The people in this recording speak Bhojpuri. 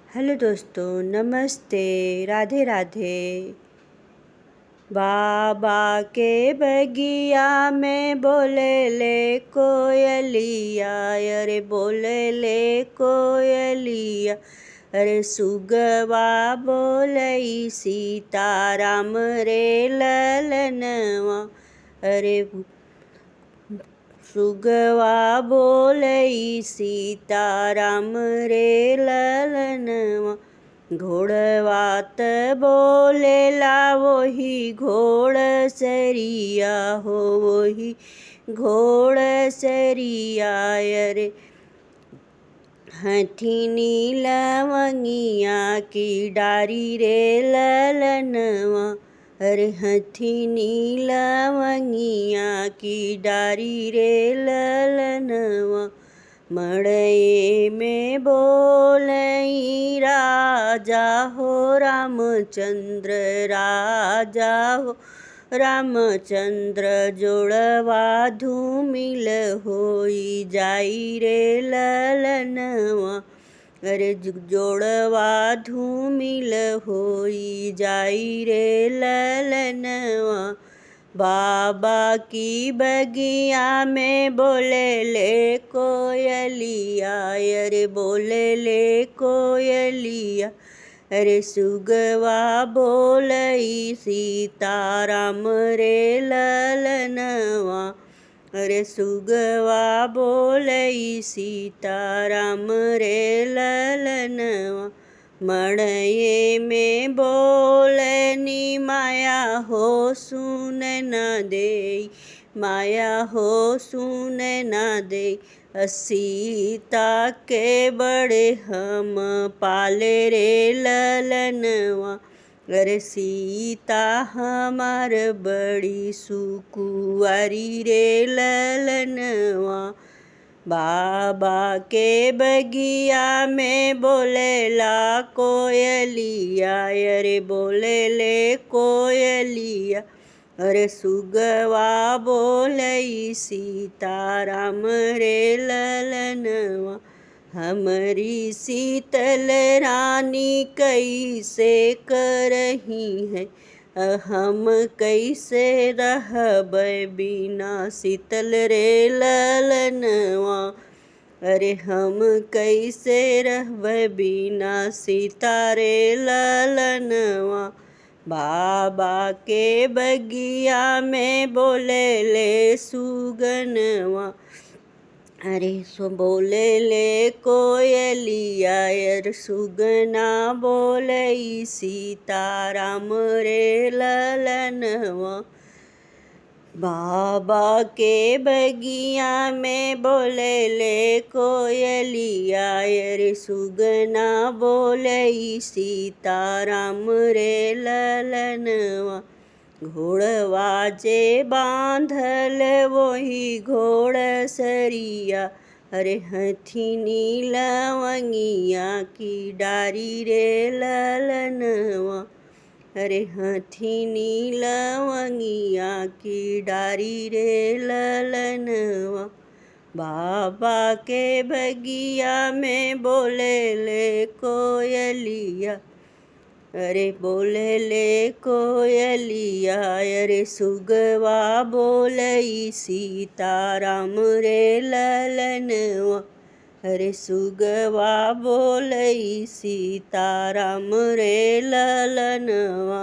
हेलो दोस्तों, नमस्ते, राधे राधे। बाबा के बगिया में बोले ले कोयलिया, अरे बोले ले कोयलिया। अरे सुगवा बोलई सीताराम रे ललनवा। अरे सुगवा बोलई सीताराम रे ललनवा। घोड़वा त बोलेला वही घोड़सरिया हो, वही घोड़सरिया। अरे हथिनी लवंगिया की डारी रे ललनवा। अरे हथिनी लवंगिया की डारी रे ललनवा। मड़ई में बोलई राजा हो रामचंद्र, राजा हो रामचंद्र। जोड़वा धूमिल होई जाई रे ललनवा। अरे जोड़वा धूमिल होई जाई रे ललनवा। बाबा की बगिया में बोले ले कोयलिया, अरे बोले ले कोयलिया। अरे सुगवा बोलई सीताराम रे ललनवा। अरे सुगवा बोलई सीताराम रे ललनवा। मड़ये में बोलनी माया हो सुन न देई, माया हो सुन न देई। सीता के बड़े हम पाले रे ललनवा। अरे सीता हमार बड़ी सुकुवारी रे ललनवा। बाबा के बगिया में बोलेला कोयलिया, अरे बोले ले कोयलिया। अरे सुगवा बोलई सीताराम रे ललनवा। हमारी शीतल रानी कैसे करही है, हम कैसे रहब बिना शीतल रे ललनवा। अरे हम कैसे रहब बिना सीता रे ललनवा। बाबा के बगिया में बोले ले सुगनवा। अरे बोले ले कोयलिया, अरे सुगना बोलई सीताराम रे ललनवा। बाबा के बगिया में बोले ले कोयलिया, अरे सुगना बोलई सीताराम रे ललनवा। घोड़वा जे बांधल वही घोड़सरिया। अरे हथिनी लवंगिया की डारी रे ललनवा। अरे हथिनी लवंगिया की डारी रे ललनवा। बाबा के बगिया में बोले ले कोयलिया, अरे बोले ले कोयलिया। अरे सुगवा बोलई सीताराम रे ललनवा। अरे सुगवा बोलई सीताराम रे ललनवा।